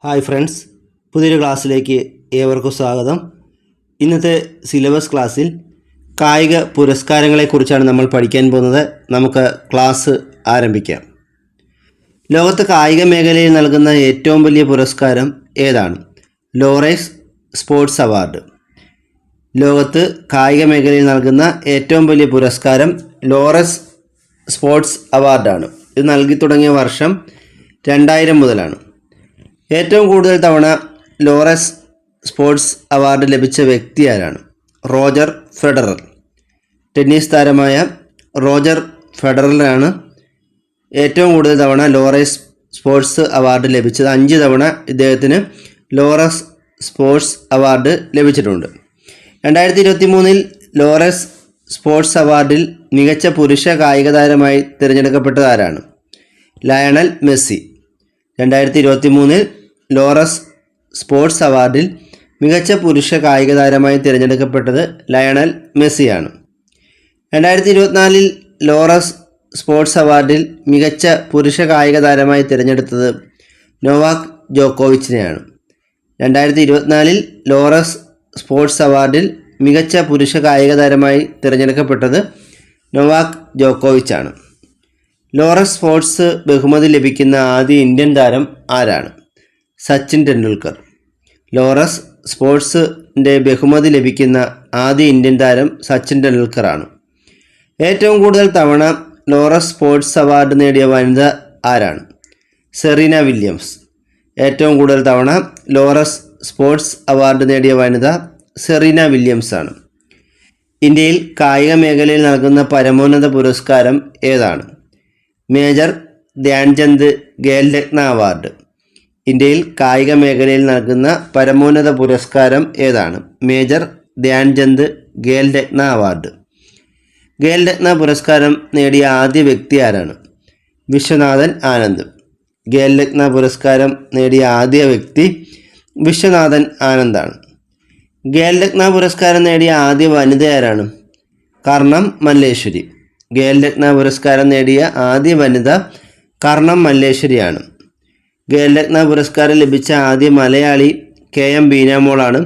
Hi friends, പുതിയൊരു ക്ലാസ്സിലേക്ക് ഏവർക്കും സ്വാഗതം. ഇന്നത്തെ സിലബസ് ക്ലാസ്സിൽ കായിക പുരസ്കാരങ്ങളെക്കുറിച്ചാണ് നമ്മൾ പഠിക്കാൻ പോകുന്നത്. നമുക്ക് ക്ലാസ് ആരംഭിക്കാം. ലോകത്ത് കായിക മേഖലയിൽ നൽകുന്ന ഏറ്റവും വലിയ പുരസ്കാരം ഏതാണ്? Laureus sports award. ലോകത്ത് കായിക മേഖലയിൽ നൽകുന്ന ഏറ്റവും വലിയ പുരസ്കാരം ലോറസ് സ്പോർട്സ് അവാർഡാണ്. ഇത് നൽകി തുടങ്ങിയ വർഷം 2000 മുതലാണ്. ഏറ്റവും കൂടുതൽ തവണ ലോറസ് സ്പോർട്സ് അവാർഡ് ലഭിച്ച വ്യക്തി ആരാണ്? Roger Federer. ടെന്നീസ് താരമായ റോജർ ഫെഡററിനാണ് ഏറ്റവും കൂടുതൽ തവണ ലോറസ് സ്പോർട്സ് അവാർഡ് ലഭിച്ചത്. 5 തവണ ഇദ്ദേഹത്തിന് ലോറസ് സ്പോർട്സ് അവാർഡ് ലഭിച്ചിട്ടുണ്ട്. 2023 ലോറസ് സ്പോർട്സ് അവാർഡിൽ മികച്ച പുരുഷ കായിക താരമായി തിരഞ്ഞെടുക്കപ്പെട്ടത് ആരാണ്? Lionel Messi. 2023 ലോറസ് സ്പോർട്സ് അവാർഡിൽ മികച്ച പുരുഷ കായിക താരമായി തിരഞ്ഞെടുക്കപ്പെട്ടത് ലയണൽ മെസ്സിയാണ്. 2024 ലോറസ് സ്പോർട്സ് അവാർഡിൽ മികച്ച പുരുഷ കായിക താരമായി തിരഞ്ഞെടുത്തത് നൊവാക് ജോക്കോവിച്ചിനെയാണ്. 2024 ലോറസ് സ്പോർട്സ് അവാർഡിൽ മികച്ച പുരുഷ കായിക താരമായി തിരഞ്ഞെടുക്കപ്പെട്ടത് നൊവാക് ജോക്കോവിച്ചാണ്. ലോറസ് സ്പോർട്സ് ബഹുമതി ലഭിക്കുന്ന ആദ്യ ഇന്ത്യൻ താരം ആരാണ്? സച്ചിൻ ടെണ്ടുൽക്കർ. ലോറസ് സ്പോർട്സിൻ്റെ ബഹുമതി ലഭിക്കുന്ന ആദ്യ ഇന്ത്യൻ താരം സച്ചിൻ ടെണ്ടുൽക്കറാണ്. ഏറ്റവും കൂടുതൽ തവണ ലോറസ് സ്പോർട്സ് അവാർഡ് നേടിയ വനിത ആരാണ്? Serena Williams. ഏറ്റവും കൂടുതൽ തവണ ലോറസ് സ്പോർട്സ് അവാർഡ് നേടിയ വനിത സെറീന വില്യംസ് ആണ്. ഇന്ത്യയിൽ കായിക മേഖലയിൽ നൽകുന്ന പരമോന്നത പുരസ്കാരം ഏതാണ്? Major Dhyan Chand Khel Ratna award. ഇന്ത്യയിൽ കായിക മേഖലയിൽ നൽകുന്ന പരമോന്നത പുരസ്കാരം ഏതാണ്? Major Dhyan Chand Khel Ratna award. ഖേൽരത്ന പുരസ്കാരം നേടിയ ആദ്യ വ്യക്തി ആരാണ്? വിശ്വനാഥൻ ആനന്ദ്. ഖേൽരത്ന പുരസ്കാരം നേടിയ ആദ്യ വ്യക്തി വിശ്വനാഥൻ ആനന്ദാണ്. ഖേൽരത്ന പുരസ്കാരം നേടിയ ആദ്യ വനിത ആരാണ്? കർണം മല്ലേശ്വരി. ഖേൽരത്ന പുരസ്കാരം നേടിയ ആദ്യ വനിത കർണം മല്ലേശ്വരിയാണ്. ഖേൽരത്ന പുരസ്കാരം ലഭിച്ച ആദ്യ മലയാളി KM ബീനാമോളാണ്.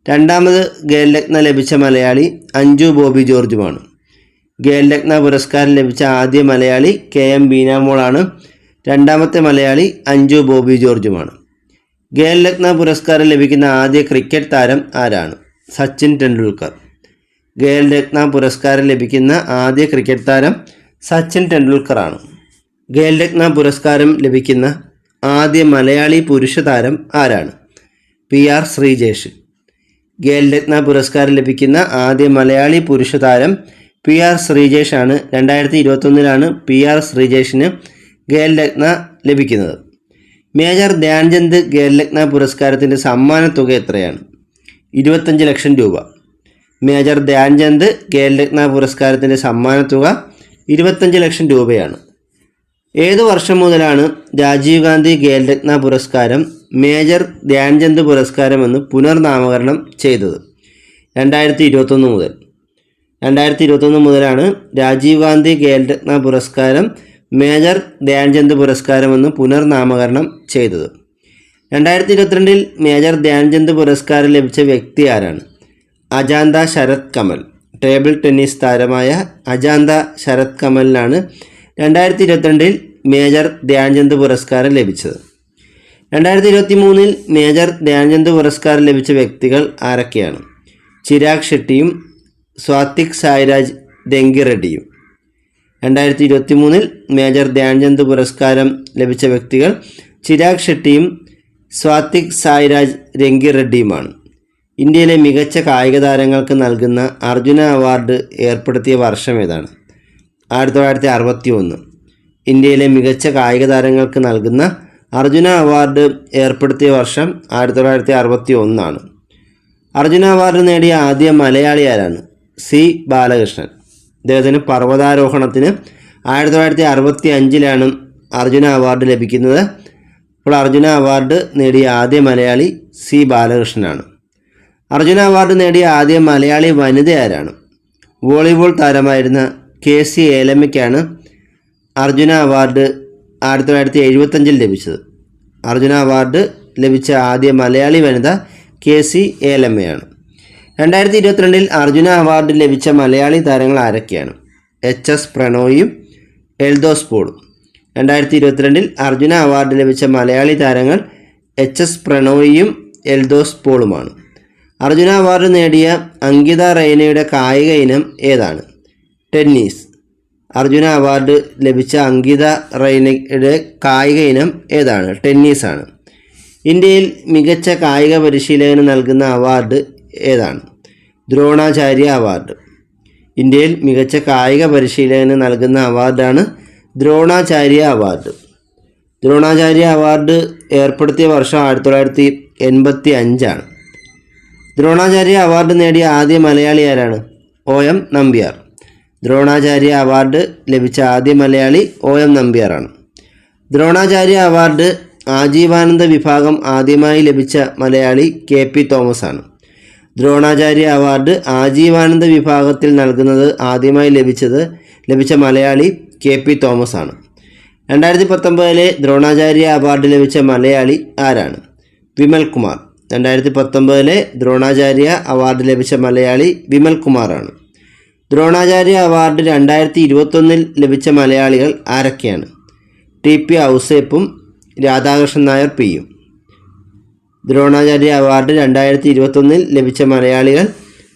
രണ്ടാമത് ഖേൽരത്ന ലഭിച്ച മലയാളി അഞ്ജു ബോബി ജോർജുമാണ്. ഖേൽരത്ന പുരസ്കാരം ലഭിച്ച ആദ്യ മലയാളി KM ബീനാമോളാണ്. രണ്ടാമത്തെ മലയാളി അഞ്ജു ബോബി ജോർജുമാണ്. ഖേൽരത്ന പുരസ്കാരം ലഭിക്കുന്ന ആദ്യ ക്രിക്കറ്റ് താരം ആരാണ്? സച്ചിൻ ടെണ്ടുൽക്കർ. ഖേൽരത്ന പുരസ്കാരം ലഭിക്കുന്ന ആദ്യ ക്രിക്കറ്റ് താരം സച്ചിൻ ടെണ്ടുൽക്കറാണ്. ഖേൽരത്ന പുരസ്കാരം ലഭിക്കുന്ന ആദ്യ മലയാളി പുരുഷ താരം ആരാണ്? PR ശ്രീജേഷ്. ഖേൽരത്ന പുരസ്കാരം ലഭിക്കുന്ന ആദ്യ മലയാളി പുരുഷ താരം PR ശ്രീജേഷ് ആണ്. 2021 PR ശ്രീജേഷിന് ഖേൽരത്ന ലഭിക്കുന്നത്. മേജർ ധ്യാൻചന്ദ് ഖേൽരത്ന പുരസ്കാരത്തിൻ്റെ സമ്മാന തുക എത്രയാണ്? 25 ലക്ഷം രൂപ. മേജർ ധ്യാൻചന്ദ് ഖേൽരത്ന പുരസ്കാരത്തിൻ്റെ സമ്മാന തുക 25 ലക്ഷം രൂപയാണ്. ഏതു വർഷം മുതലാണ് രാജീവ് ഗാന്ധി ഖേൽരത്ന പുരസ്കാരം മേജർ ധ്യാൻചന്ദ് പുരസ്കാരം എന്ന് പുനർനാമകരണം ചെയ്തത്? 2021 മുതൽ. 2021 മുതലാണ് രാജീവ് ഗാന്ധി ഖേൽരത്ന പുരസ്കാരം മേജർ ധ്യാൻചന്ദ് പുരസ്കാരം എന്ന് പുനർനാമകരണം ചെയ്തത്. 2022 മേജർ ധ്യാൻചന്ദ് പുരസ്കാരം ലഭിച്ച വ്യക്തി ആരാണ്? അജാന്ത ശരത് കമൽ. ടേബിൾ ടെന്നീസ് താരമായ അജാന്ത ശരത് കമലിനാണ് 2022 മേജർ ധ്യാൻചന്ദ് പുരസ്കാരം ലഭിച്ചത്. 2023 മേജർ ധ്യാൻചന്ദ് പുരസ്കാരം ലഭിച്ച വ്യക്തികൾ ആരൊക്കെയാണ്? ചിരാഗ് ഷെട്ടിയും സ്വാതിക് സായിരാജ് രംഗിറെഡ്ഡിയും. 2023 മേജർ ധ്യാൻചന്ദ് പുരസ്കാരം ലഭിച്ച വ്യക്തികൾ ചിരാഗ് ഷെട്ടിയും സ്വാതിക് സായിരാജ് രംഗിറെഡ്ഡിയുമാണ്. ഇന്ത്യയിലെ മികച്ച കായിക താരങ്ങൾക്ക് നൽകുന്ന അർജുന അവാർഡ് ഏർപ്പെടുത്തിയ വർഷം ഏതാണ്? 1961. ഇന്ത്യയിലെ മികച്ച കായിക താരങ്ങൾക്ക് നൽകുന്ന അർജുന അവാർഡ് ഏർപ്പെടുത്തിയ വർഷം 1961 അർജുന അവാർഡ് നേടിയ ആദ്യ മലയാളി ആരാണ്? C ബാലകൃഷ്ണൻ. ഇദ്ദേഹത്തിന് പർവ്വതാരോഹണത്തിന് 1965 അർജുന അവാർഡ് ലഭിക്കുന്നത്. അപ്പോൾ അർജുന അവാർഡ് നേടിയ ആദ്യ മലയാളി C ബാലകൃഷ്ണനാണ്. അർജുന അവാർഡ് നേടിയ ആദ്യ മലയാളി വനിത ആരാണ്? വോളിബോൾ താരമായിരുന്ന KC ഏലമ്മയ്ക്കാണ് അർജുന അവാർഡ് 1975 ലഭിച്ചത്. അർജുന അവാർഡ് ലഭിച്ച ആദ്യ മലയാളി വനിത KC ഏലമ്മയാണ്. 2022 അർജുന അവാർഡ് ലഭിച്ച മലയാളി താരങ്ങൾ ആരൊക്കെയാണ്? HS പ്രണോയും എൽദോസ് പോളും. 2022 അർജുന അവാർഡ് ലഭിച്ച മലയാളി താരങ്ങൾ HS പ്രണോയും എൽദോസ് പോളുമാണ്. അർജുന അവാർഡ് നേടിയ അങ്കിത റെയ്നയുടെ കായിക ഇനം ഏതാണ്? ടെന്നീസ്. അർജുന അവാർഡ് ലഭിച്ച അങ്കിത റെയ്നയുടെ കായിക ഇനം ഏതാണ്? ടെന്നീസാണ്. ഇന്ത്യയിൽ മികച്ച കായിക പരിശീലകന് നൽകുന്ന അവാർഡ് ഏതാണ്? ദ്രോണാചാര്യ അവാർഡ്. ഇന്ത്യയിൽ മികച്ച കായിക പരിശീലകന് നൽകുന്ന അവാർഡാണ് ദ്രോണാചാര്യ അവാർഡ്. ദ്രോണാചാര്യ അവാർഡ് ഏർപ്പെടുത്തിയ വർഷം 1985 ദ്രോണാചാര്യ അവാർഡ് നേടിയ ആദ്യ മലയാളി ആരാണ്? OM നമ്പ്യാർ. ദ്രോണാചാര്യ അവാർഡ് ലഭിച്ച ആദ്യ മലയാളി OM നമ്പ്യാറാണ്. ദ്രോണാചാര്യ അവാർഡ് ആജീവാനന്ദ വിഭാഗം ആദ്യമായി ലഭിച്ച മലയാളി KP തോമസ് ആണ്. ദ്രോണാചാര്യ അവാർഡ് ആജീവാനന്ദ വിഭാഗത്തിൽ നൽകുന്നത് ആദ്യമായി ലഭിച്ച മലയാളി KP തോമസ് ആണ്. 2019 ദ്രോണാചാര്യ അവാർഡ് ലഭിച്ച മലയാളി ആരാണ്? വിമൽ കുമാർ. 2019 ദ്രോണാചാര്യ അവാർഡ് ലഭിച്ച മലയാളി വിമൽ കുമാറാണ്. ദ്രോണാചാര്യ അവാർഡ് 2021 ലഭിച്ച മലയാളികൾ ആരൊക്കെയാണ്? TP ഔസേപ്പും രാധാകൃഷ്ണൻ നായർ പിയും. ദ്രോണാചാര്യ അവാർഡ് 2021 ലഭിച്ച മലയാളികൾ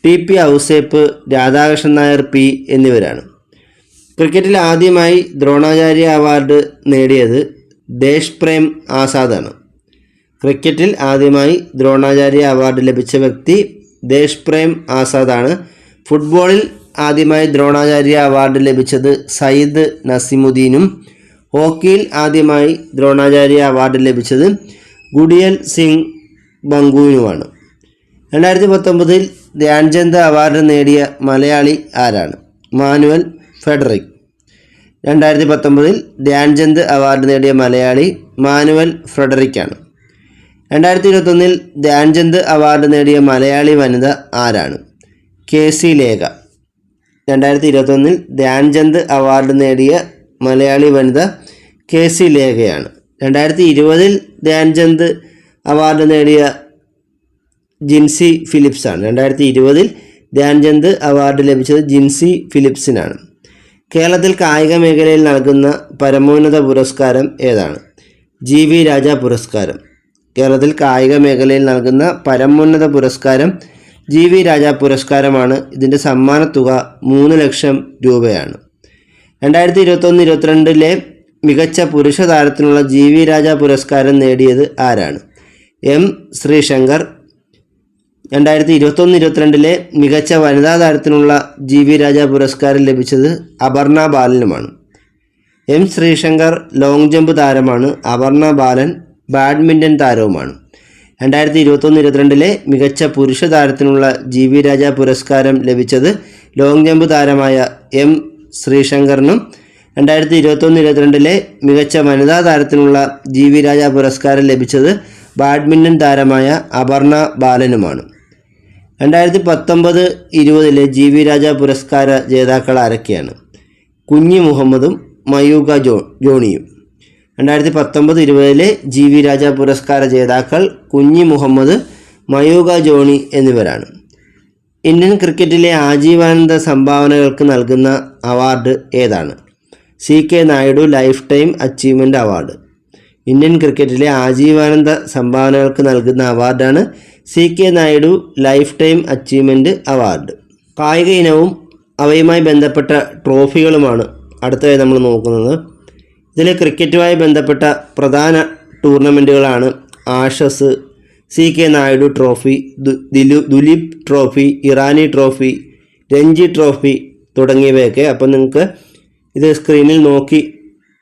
TP ഔസേപ്പ്, രാധാകൃഷ്ണൻ നായർ പി എന്നിവരാണ്. ക്രിക്കറ്റിൽ ആദ്യമായി ദ്രോണാചാര്യ അവാർഡ് നേടിയത് ദേശ്പ്രേം ആസാദാണ്. ക്രിക്കറ്റിൽ ആദ്യമായി ദ്രോണാചാര്യ അവാർഡ് ലഭിച്ച വ്യക്തി ദേശ്പ്രേം ആസാദാണ്. ഫുട്ബോളിൽ ആദ്യമായി ദ്രോണാചാര്യ അവാർഡ് ലഭിച്ചത് സയ്യിദ് നസീമുദ്ദീനും ഹോക്കിയിൽ ആദ്യമായി ദ്രോണാചാര്യ അവാർഡ് ലഭിച്ചത് ഗുഡിയൽ സിംഗ് ബംഗുവിനുമാണ്. 2019 ധ്യാൻചന്ദ് അവാർഡ് നേടിയ മലയാളി ആരാണ്? Manuel Frederick. 2019 ധ്യാൻചന്ദ് അവാർഡ് നേടിയ മലയാളി മാനുവൽ ഫ്രെഡറിക്കാണ്. 2021 ധ്യാൻചന്ദ് അവാർഡ് നേടിയ മലയാളി വനിത ആരാണ്? KC ലേഖ. 2021 ധ്യാൻചന്ദ് അവാർഡ് നേടിയ മലയാളി വനിത KC ലേഖയാണ്. 2020 ധ്യാൻചന്ദ് അവാർഡ് നേടിയ ജിൻസി ഫിലിപ്സാണ്. 2020 ധ്യാൻചന്ദ് അവാർഡ് ലഭിച്ചത് ജിൻസി ഫിലിപ്സിനാണ്. കേരളത്തിൽ കായിക മേഖലയിൽ നൽകുന്ന പരമോന്നത പുരസ്കാരം ഏതാണ്? GV രാജ പുരസ്കാരം. കേരളത്തിൽ കായിക മേഖലയിൽ നൽകുന്ന പരമോന്നത പുരസ്കാരം GV രാജ പുരസ്കാരമാണ്. ഇതിൻ്റെ സമ്മാനത്തുക 3 ലക്ഷം രൂപയാണ്. 2021-22 മികച്ച പുരുഷ താരത്തിനുള്ള GV രാജ പുരസ്കാരം നേടിയത് ആരാണ്? M ശ്രീശങ്കർ. 2021-22 മികച്ച വനിതാ താരത്തിനുള്ള GV രാജ പുരസ്കാരം ലഭിച്ചത് അപർണ ബാലനുമാണ്. M ശ്രീശങ്കർ ലോങ് ജമ്പ് താരമാണ്. അപർണ ബാലൻ ബാഡ്മിൻ്റൺ താരവുമാണ്. 2021-22 മികച്ച പുരുഷ താരത്തിനുള്ള GV രാജ പുരസ്കാരം ലഭിച്ചത് ലോങ് ജമ്പ് താരമായ M ശ്രീശങ്കറിനും 2021-22 മികച്ച വനിതാ താരത്തിനുള്ള GV രാജ പുരസ്കാരം ലഭിച്ചത് ബാഡ്മിൻ്റൺ താരമായ അപർണ ബാലനുമാണ്. 2019-20 GV രാജ പുരസ്കാര ജേതാക്കൾ ആരൊക്കെയാണ്? കുഞ്ഞി മുഹമ്മദും മയൂക ജോണിയും. 2019-20 GV രാജ പുരസ്കാര ജേതാക്കൾ കുഞ്ഞി മുഹമ്മദ്, മയൂക ജോണി എന്നിവരാണ്. ഇന്ത്യൻ ക്രിക്കറ്റിലെ ആജീവാനന്ദ സംഭാവനകൾക്ക് നൽകുന്ന അവാർഡ് ഏതാണ്? CK Naidu life time achievement award. Indian ക്രിക്കറ്റിലെ ആജീവാനന്ദ സംഭാവനകൾക്ക് നൽകുന്ന അവാർഡാണ് CK Naidu life time achievement award. കായിക ഇനവും അവയുമായി ബന്ധപ്പെട്ട ട്രോഫികളുമാണ് അടുത്തതായി നമ്മൾ നോക്കുന്നത്. ഇതിൽ ക്രിക്കറ്റുമായി ബന്ധപ്പെട്ട പ്രധാന ടൂർണമെൻറ്റുകളാണ് Ashes, CK Naidu trophy, Duleep trophy, Irani trophy, Ranji trophy തുടങ്ങിയവയൊക്കെ. അപ്പം നിങ്ങൾക്ക് ഇത് സ്ക്രീനിൽ നോക്കി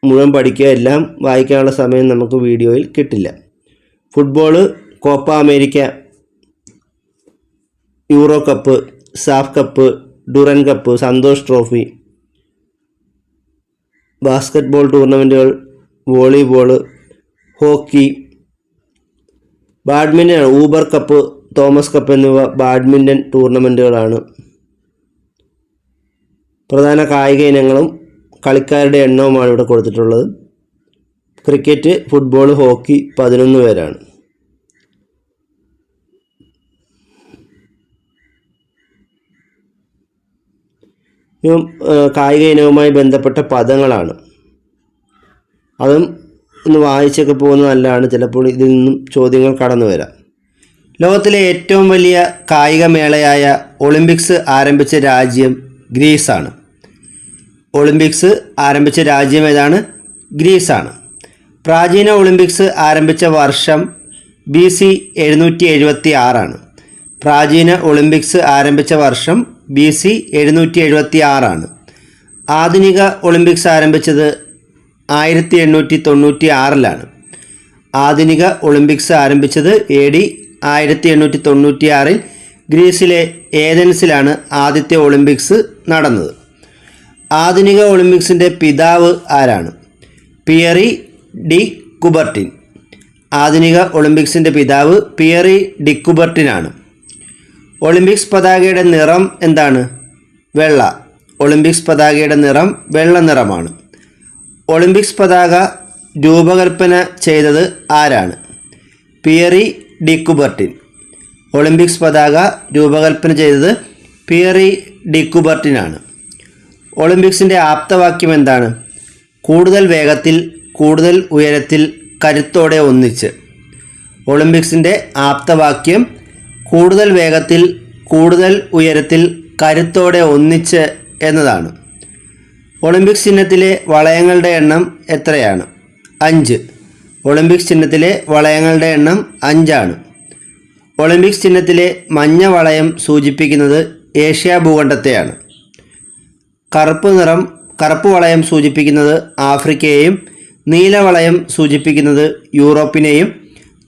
മുഴുവൻ പഠിക്കുക. എല്ലാം വായിക്കാനുള്ള സമയം നമുക്ക് വീഡിയോയിൽ കിട്ടില്ല. Football Copa America, Euro cup, SAFF cup, Durand cup, Santosh trophy, basketball ടൂർണമെൻറ്റുകൾ, volleyball, hockey, badminton, Uber cup, Thomas cup എന്നിവ ബാഡ്മിൻ്റൺ ടൂർണമെൻറ്റുകളാണ്. പ്രധാന കായിക ഇനങ്ങളും കളിക്കാരുടെ എണ്ണവുമാണ് ഇവിടെ കൊടുത്തിട്ടുള്ളത്. ക്രിക്കറ്റ്, ഫുട്ബോൾ, ഹോക്കി 11 പേരാണ്. കായിക ഇനവുമായി ബന്ധപ്പെട്ട പദങ്ങളാണ്. അതും ഒന്ന് വായിച്ചൊക്കെ പോകുന്നത് നല്ലതാണ്. ചിലപ്പോൾ ഇതിൽ നിന്നും ചോദ്യങ്ങൾ കടന്നു വരാം. ലോകത്തിലെ ഏറ്റവും വലിയ കായിക മേളയായ ഒളിമ്പിക്സ് ആരംഭിച്ച രാജ്യം ഗ്രീസാണ്. ഒളിമ്പിക്സ് ആരംഭിച്ച രാജ്യം ഏതാണ്? ഗ്രീസാണ്. പ്രാചീന ഒളിമ്പിക്സ് ആരംഭിച്ച വർഷം BC 776 പ്രാചീന ഒളിമ്പിക്സ് ആരംഭിച്ച വർഷം BC 776 ആധുനിക ഒളിമ്പിക്സ് ആരംഭിച്ചത് 1896 ആധുനിക ഒളിമ്പിക്സ് ആരംഭിച്ചത് AD 1896 ഗ്രീസിലെ ഏതൻസിലാണ് ആദ്യത്തെ ഒളിമ്പിക്സ് നടന്നത്. ആധുനിക ഒളിമ്പിക്സിൻ്റെ പിതാവ് ആരാണ്? Pierre de Coubertin. ആധുനിക ഒളിമ്പിക്സിൻ്റെ പിതാവ് പിയറി ഡി കുബർട്ടിനാണ്. ഒളിമ്പിക്സ് പതാകയുടെ നിറം എന്താണ്? വെള്ള. ഒളിമ്പിക്സ് പതാകയുടെ നിറം വെള്ള നിറമാണ്. ഒളിമ്പിക്സ് പതാക രൂപകൽപ്പന ചെയ്തത് ആരാണ്? Pierre de Coubertin. ഒളിമ്പിക്സ് പതാക രൂപകൽപ്പന ചെയ്തത് പിയറി ഡി കുബർട്ടിനാണ്. ഒളിമ്പിക്സിൻ്റെ ആപ്തവാക്യം എന്താണ്? കൂടുതൽ വേഗത്തിൽ, കൂടുതൽ ഉയരത്തിൽ, കരുത്തോടെ ഒന്നിച്ച്. ഒളിമ്പിക്സിൻ്റെ ആപ്തവാക്യം കൂടുതൽ വേഗത്തിൽ, കൂടുതൽ ഉയരത്തിൽ, കരുത്തോടെ ഒന്നിച്ച് എന്നതാണ്. ഒളിമ്പിക്സ് ചിഹ്നത്തിലെ വളയങ്ങളുടെ എണ്ണം എത്രയാണ്? 5. ഒളിമ്പിക്സ് ചിഹ്നത്തിലെ വളയങ്ങളുടെ എണ്ണം 5 ഒളിമ്പിക്സ് ചിഹ്നത്തിലെ മഞ്ഞ വളയം സൂചിപ്പിക്കുന്നത് ഏഷ്യ ഭൂഖണ്ഡത്തെയാണ്. കറുപ്പ് വളയം സൂചിപ്പിക്കുന്നത് ആഫ്രിക്കയെയും, നീല വളയം സൂചിപ്പിക്കുന്നത് യൂറോപ്പിനെയും,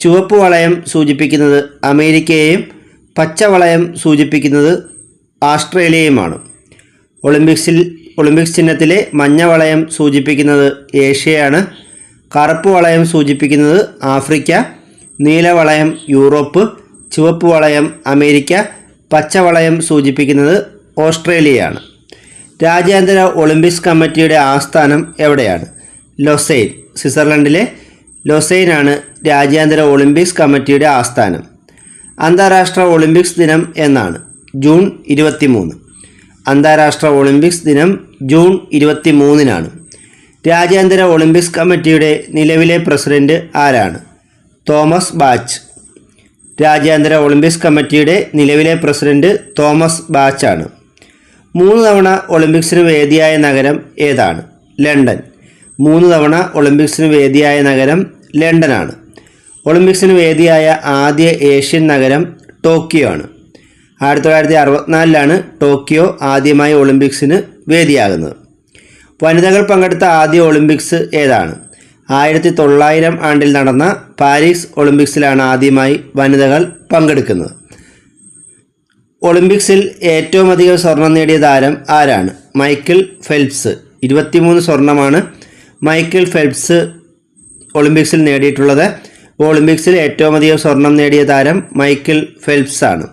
ചുവപ്പ് വളയം സൂചിപ്പിക്കുന്നത് അമേരിക്കയെയും, പച്ച വളയം സൂചിപ്പിക്കുന്നത് ആസ്ട്രേലിയയുമാണ്. ഒളിമ്പിക്സ് ചിഹ്നത്തിലെ മഞ്ഞ വളയം സൂചിപ്പിക്കുന്നത് ഏഷ്യയാണ്. കറുപ്പ് വളയം സൂചിപ്പിക്കുന്നത് ആഫ്രിക്ക, നീല വളയം യൂറോപ്പ്, ചുവപ്പ് വളയം അമേരിക്ക, പച്ച വളയം സൂചിപ്പിക്കുന്നത് ഓസ്ട്രേലിയയാണ്. രാജ്യാന്തര ഒളിമ്പിക്സ് കമ്മിറ്റിയുടെ ആസ്ഥാനം എവിടെയാണ്? ലൊസൈൻ. സ്വിറ്റ്സർലൻഡിലെ ലൊസൈനാണ് രാജ്യാന്തര ഒളിമ്പിക്സ് കമ്മിറ്റിയുടെ ആസ്ഥാനം. അന്താരാഷ്ട്ര ഒളിമ്പിക്സ് ദിനം എന്നാണ്? ജൂൺ 23. അന്താരാഷ്ട്ര ഒളിമ്പിക്സ് ദിനം ജൂൺ 23 രാജ്യാന്തര ഒളിമ്പിക്സ് കമ്മിറ്റിയുടെ നിലവിലെ പ്രസിഡന്റ് ആരാണ്? Thomas batch. രാജ്യാന്തര ഒളിമ്പിക്സ് കമ്മിറ്റിയുടെ നിലവിലെ പ്രസിഡന്റ് തോമസ് ബാച്ചാണ്. 3 തവണ ഒളിമ്പിക്സിന് വേദിയായ നഗരം ഏതാണ്? ലണ്ടൻ. 3 തവണ ഒളിമ്പിക്സിന് വേദിയായ നഗരം ലണ്ടനാണ്. ഒളിമ്പിക്സിന് വേദിയായ ആദ്യ ഏഷ്യൻ നഗരം ടോക്കിയോ ആണ്. 1964 ടോക്കിയോ ആദ്യമായി ഒളിമ്പിക്സിന് വേദിയാകുന്നത്. വനിതകൾ പങ്കെടുത്ത ആദ്യ ഒളിമ്പിക്സ് ഏതാണ്? 1900 നടന്ന പാരീസ് ഒളിമ്പിക്സിലാണ് ആദ്യമായി വനിതകൾ പങ്കെടുക്കുന്നത്. ഒളിമ്പിക്സിൽ ഏറ്റവും അധികം സ്വർണം നേടിയ താരം ആരാണ്? Michael Phelps. 23 സ്വർണമാണ് മൈക്കിൾ ഫെൽപ്സ് ഒളിമ്പിക്സിൽ നേടിയിട്ടുള്ളത്. ഒളിമ്പിക്സിൽ ഏറ്റവും അധികം സ്വർണം നേടിയ താരം മൈക്കിൾ ഫെൽപ്സ് ആണ്.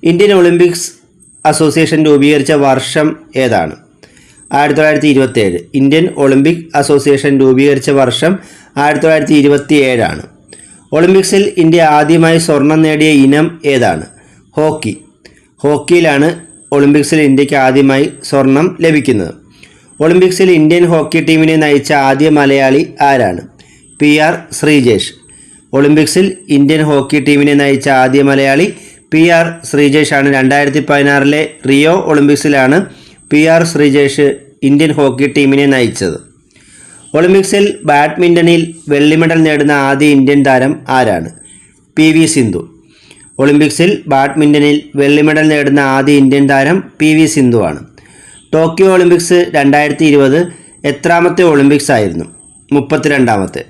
ഇന്ത്യൻ ഒളിമ്പിക്സ് അസോസിയേഷൻ രൂപീകരിച്ച വർഷം ഏതാണ്? 1927. ഇന്ത്യൻ ഒളിമ്പിക് അസോസിയേഷൻ രൂപീകരിച്ച വർഷം 1927 ഒളിമ്പിക്സിൽ ഇന്ത്യ ആദ്യമായി സ്വർണം നേടിയ ഇനം ഏതാണ്? ഹോക്കി. ഹോക്കിയിലാണ് ഒളിമ്പിക്സിൽ ഇന്ത്യക്ക് ആദ്യമായി സ്വർണം ലഭിക്കുന്നത്. ഒളിമ്പിക്സിൽ ഇന്ത്യൻ ഹോക്കി ടീമിനെ നയിച്ച ആദ്യ മലയാളി ആരാണ്? PR ശ്രീജേഷ്. ഒളിമ്പിക്സിൽ ഇന്ത്യൻ ഹോക്കി ടീമിനെ നയിച്ച ആദ്യ മലയാളി PR ശ്രീജേഷ് ആണ്. 2016 റിയോ ഒളിമ്പിക്സിലാണ് PR ശ്രീജേഷ് ഇന്ത്യൻ ഹോക്കി ടീമിനെ നയിച്ചത്. ഒളിമ്പിക്സിൽ ബാഡ്മിൻ്റണിൽ വെള്ളി മെഡൽ നേടുന്ന ആദ്യ ഇന്ത്യൻ താരം ആരാണ്? PV സിന്ധു. ഒളിമ്പിക്സിൽ ബാഡ്മിൻ്റണിൽ വെള്ളി മെഡൽ നേടുന്ന ആദ്യ ഇന്ത്യൻ താരം PV സിന്ധു ആണ്. ടോക്കിയോ ഒളിമ്പിക്സ് 2020 എത്രാമത്തെ ഒളിമ്പിക്സ് ആയിരുന്നു? 32ാമത്തെ.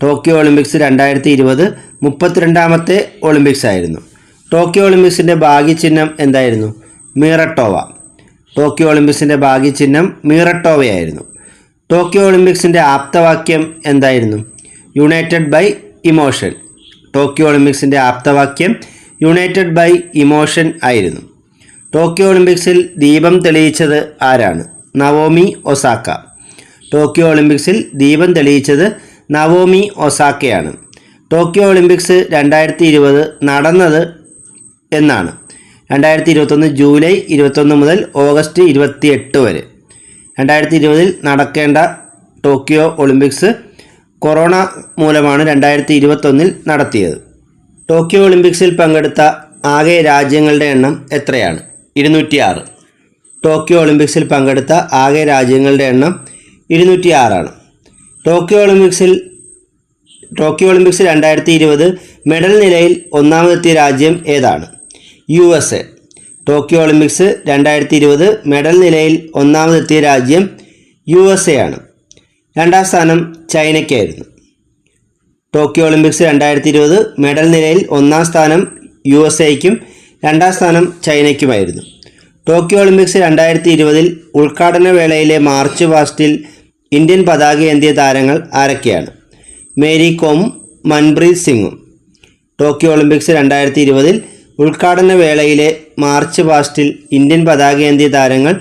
ടോക്കിയോ ഒളിമ്പിക്സ് 2020 32ാമത്തെ ഒളിമ്പിക്സ് ആയിരുന്നു. ടോക്കിയോ ഒളിമ്പിക്സിൻ്റെ ഭാഗ്യചിഹ്നം എന്തായിരുന്നു? മീറട്ടോവ. ടോക്കിയോ ഒളിമ്പിക്സിൻ്റെ ഭാഗ്യചിഹ്നം മീറട്ടോവയായിരുന്നു. ടോക്കിയോ ഒളിമ്പിക്സിൻ്റെ ആപ്തവാക്യം എന്തായിരുന്നു? United by emotion. ടോക്കിയോ ഒളിമ്പിക്സിൻ്റെ ആപ്തവാക്യം യുണൈറ്റഡ് ബൈ ഇമോഷൻ ആയിരുന്നു. ടോക്കിയോ ഒളിമ്പിക്സിൽ ദീപം തെളിയിച്ചത് ആരാണ്? Naomi Osaka. ടോക്കിയോ ഒളിമ്പിക്സിൽ ദീപം തെളിയിച്ചത് നവോമി ഒസാക്കയാണ്. ടോക്കിയോ ഒളിമ്പിക്സ് 2020 നടന്നത് എന്നാണ്? 2021 ജൂലൈ 21 മുതൽ ഓഗസ്റ്റ് 28 വരെ. 2020 നടക്കേണ്ട ടോക്കിയോ ഒളിമ്പിക്സ് കൊറോണ മൂലമാണ് 2021 നടത്തിയത്. ടോക്കിയോ ഒളിമ്പിക്സിൽ പങ്കെടുത്ത ആകെ രാജ്യങ്ങളുടെ എണ്ണം എത്രയാണ്? 206. ടോക്കിയോ ഒളിമ്പിക്സിൽ പങ്കെടുത്ത ആകെ രാജ്യങ്ങളുടെ എണ്ണം 206 ആണ്. ടോക്കിയോ ഒളിമ്പിക്സിൽ 2020 മെഡൽ നിലയിൽ ഒന്നാമതെത്തിയ രാജ്യം ഏതാണ്? USA. ടോക്കിയോ ഒളിമ്പിക്സ് 2020 മെഡൽ നിലയിൽ ഒന്നാമതെത്തിയ രാജ്യം USA ആണ്. രണ്ടാം സ്ഥാനം ചൈനയ്ക്കായിരുന്നു. ടോക്കിയോ ഒളിമ്പിക്സ് 2020 മെഡൽ നിലയിൽ ഒന്നാം സ്ഥാനം USAയ്ക്കും രണ്ടാം സ്ഥാനം ചൈനയ്ക്കുമായിരുന്നു. ടോക്കിയോ ഒളിമ്പിക്സ് 2020 ഉദ്ഘാടന വേളയിലെ മാർച്ച് പാസ്റ്റിൽ ഇന്ത്യൻ പതാകയേന്തിയ താരങ്ങൾ ആരൊക്കെയാണ്? മേരി കോമും മൻപ്രീത് സിംഗും. ടോക്കിയോ ഒളിമ്പിക്സ് 2020 ഉദ്ഘാടന വേളയിലെ മാർച്ച് പാസ്റ്റിൽ ഇന്ത്യൻ പതാകയേന്തിയ താരങ്ങൾ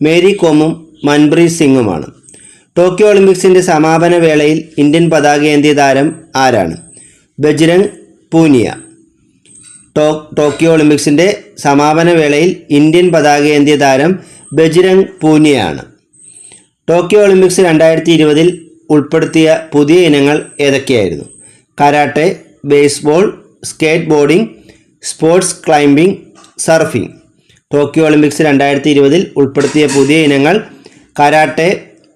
മേരി കോമും മൻപ്രീത് സിംഗുമാണ്. ടോക്കിയോ ഒളിമ്പിക്സിൻ്റെ സമാപന വേളയിൽ ഇന്ത്യൻ പതാകയേന്തിയ താരം ആരാണ്? ബജ്രംഗ് പൂനിയ. ടോക്കിയോ ഒളിമ്പിക്സിൻ്റെ സമാപന വേളയിൽ ഇന്ത്യൻ പതാകയേന്തിയ താരം ബജ്രംഗ് പൂനിയയാണ്. ടോക്കിയോ ഒളിമ്പിക്സ് 2020 ഉൾപ്പെടുത്തിയ പുതിയ ഇനങ്ങൾ ഏതൊക്കെയായിരുന്നു? Karate, baseball, skateboarding, sports climbing, surfing. Tokyo Olympics 2020 ഉൾപ്പെടുത്തിയ പുതിയ ഇനങ്ങൾ karate,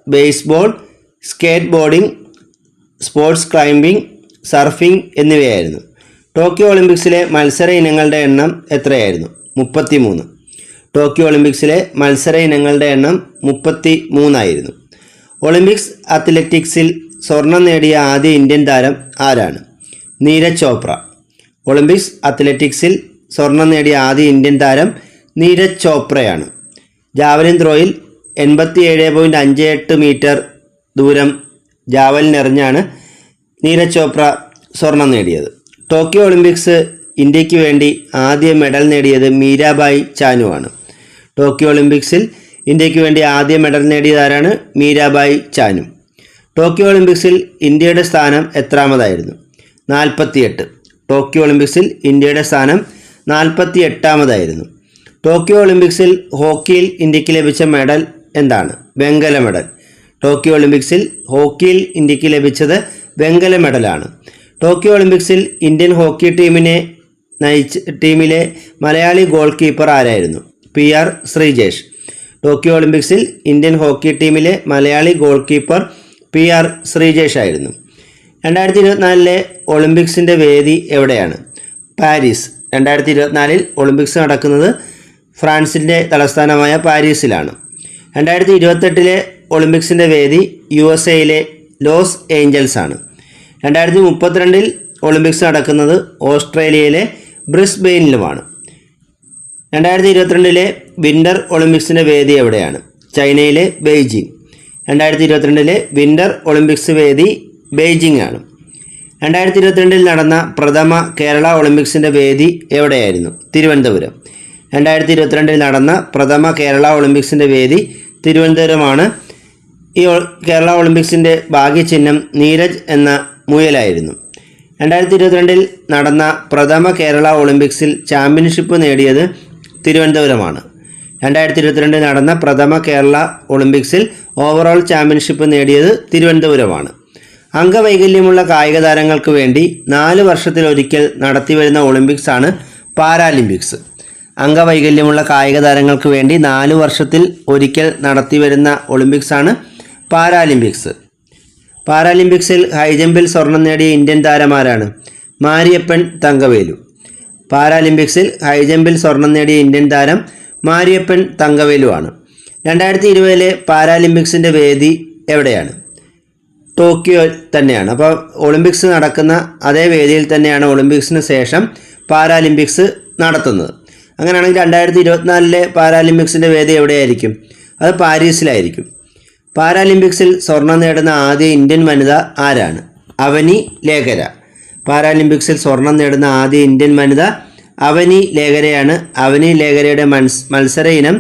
baseball, skateboarding, sports climbing, surfing എന്നിവയായിരുന്നു. ടോക്കിയോ ഒളിമ്പിക്സിലെ മത്സര ഇനങ്ങളുടെ എണ്ണം എത്രയായിരുന്നു? 33. ടോക്കിയോ ഒളിമ്പിക്സിലെ മത്സര ഇനങ്ങളുടെ എണ്ണം 33 ആയിരുന്നു. ഒളിമ്പിക്സ് അത്ലറ്റിക്സിൽ സ്വർണം നേടിയ ആദ്യ ഇന്ത്യൻ താരം ആരാണ്? നീരജ് ചോപ്ര. ഒളിമ്പിക്സ് അത്ലറ്റിക്സിൽ സ്വർണം നേടിയ ആദ്യ ഇന്ത്യൻ താരം നീരജ് ചോപ്രയാണ്. ജാവലിൻ ത്രോയിൽ 87.58 മീറ്റർ ദൂരം ജാവലിൻ എറിഞ്ഞാണ് നീരജ് ചോപ്ര സ്വർണം നേടിയത്. ടോക്കിയോ ഒളിമ്പിക്സ് ഇന്ത്യക്ക് വേണ്ടി ആദ്യ മെഡൽ നേടിയത് മീരാബായി ചാനു ആണ്. ടോക്കിയോ ഒളിമ്പിക്സിൽ ഇന്ത്യക്ക് വേണ്ടി ആദ്യ മെഡൽ നേടിയതാരാണ്? മീരാബായി ചാനു. ടോക്കിയോ ഒളിമ്പിക്സിൽ ഇന്ത്യയുടെ സ്ഥാനം എത്രാമതായിരുന്നു? 48. ടോക്കിയോ ഒളിമ്പിക്സിൽ ഇന്ത്യയുടെ സ്ഥാനം 48ാമതായിരുന്നു. ടോക്കിയോ ഒളിമ്പിക്സിൽ ഹോക്കിയിൽ ഇന്ത്യക്ക് ലഭിച്ച മെഡൽ എന്താണ്? വെങ്കല മെഡൽ. ടോക്കിയോ ഒളിമ്പിക്സിൽ ഹോക്കിയിൽ ഇന്ത്യക്ക് ലഭിച്ചത് വെങ്കല മെഡലാണ്. ടോക്കിയോ ഒളിമ്പിക്സിൽ ഇന്ത്യൻ ഹോക്കി ടീമിലെ മലയാളി ഗോൾ കീപ്പർ ആരായിരുന്നു? PR ശ്രീജേഷ്. ടോക്കിയോ ഒളിമ്പിക്സിൽ ഇന്ത്യൻ ഹോക്കി ടീമിലെ Malayali goal keeper PR Sreejesh ആയിരുന്നു. 2024 ഒളിമ്പിക്സിൻ്റെ വേദി എവിടെയാണ്? പാരീസ്. 2024 ഒളിമ്പിക്സ് നടക്കുന്നത് ഫ്രാൻസിൻ്റെ തലസ്ഥാനമായ പാരീസിലാണ്. 2028 ഒളിമ്പിക്സിൻ്റെ വേദി USA ലോസ് ഏഞ്ചൽസ് ആണ്. 2032 ഒളിമ്പിക്സ് നടക്കുന്നത് ഓസ്ട്രേലിയയിലെ ബ്രിസ്ബെയിനിലുമാണ്. 2022 വിൻ്റർ ഒളിമ്പിക്സിൻ്റെ വേദി എവിടെയാണ്? ചൈനയിലെ ബെയ്ജിംഗ്. 2022 വിൻ്റർ ഒളിമ്പിക്സ് വേദി ബെയ്ജിംഗ് ആണ്. 2022 നടന്ന പ്രഥമ കേരള ഒളിമ്പിക്സിൻ്റെ വേദി എവിടെയായിരുന്നു? തിരുവനന്തപുരം. 2022 നടന്ന പ്രഥമ കേരള ഒളിമ്പിക്സിൻ്റെ വേദി തിരുവനന്തപുരമാണ്. ഈ കേരള ഒളിമ്പിക്സിൻ്റെ ഭാഗ്യചിഹ്നം നീരജ് എന്ന മുയലായിരുന്നു. 2022 നടന്ന പ്രഥമ കേരള ഒളിമ്പിക്സിൽ ചാമ്പ്യൻഷിപ്പ് നേടിയത് തിരുവനന്തപുരമാണ്. 2022 നടന്ന പ്രഥമ കേരള ഒളിമ്പിക്സിൽ ഓവറോൾ ചാമ്പ്യൻഷിപ്പ് നേടിയത് തിരുവനന്തപുരമാണ്. അംഗവൈകല്യമുള്ള കായിക താരങ്ങൾക്ക് വേണ്ടി 4 വർഷത്തിലൊരിക്കൽ നടത്തിവരുന്ന ഒളിമ്പിക്സാണ് പാരാലിമ്പിക്സ്. അംഗവൈകല്യമുള്ള കായിക താരങ്ങൾക്ക് വേണ്ടി 4 വർഷത്തിൽ ഒരിക്കൽ നടത്തിവരുന്ന ഒളിമ്പിക്സാണ് പാരാലിമ്പിക്സ്. പാരാലിമ്പിക്സിൽ ഹൈജമ്പിൽ സ്വർണം നേടിയ ഇന്ത്യൻ താരമാരാണ്? മാരിയപ്പൻ തങ്കവേലു. പാരാലിമ്പിക്സിൽ ഹൈജമ്പിൽ സ്വർണം നേടിയ ഇന്ത്യൻ താരം മാരിയപ്പൻ തങ്കവേലു ആണ്. 2020 പാരാലിമ്പിക്സിൻ്റെ വേദി എവിടെയാണ്? ടോക്കിയോ തന്നെയാണ്. അപ്പോൾ ഒളിമ്പിക്സ് നടക്കുന്ന അതേ വേദിയിൽ തന്നെയാണ് ഒളിമ്പിക്സിന് ശേഷം പാരാലിമ്പിക്സ് നടത്തുന്നത്. അങ്ങനെയാണെങ്കിൽ 2024 പാരാലിമ്പിക്സിൻ്റെ വേദി എവിടെയായിരിക്കും? അത് പാരീസിലായിരിക്കും. പാരാലിമ്പിക്സിൽ സ്വർണം നേടുന്ന ആദ്യ ഇന്ത്യൻ വനിത ആരാണ്? അവനി ലേഖര. പാരാലിമ്പിക്സിൽ സ്വർണം നേടുന്ന ആദ്യ ഇന്ത്യൻ വനിത അവനി ലേഖരയാണ്. അവനി ലേഖരയുടെ മത്സര ഇനം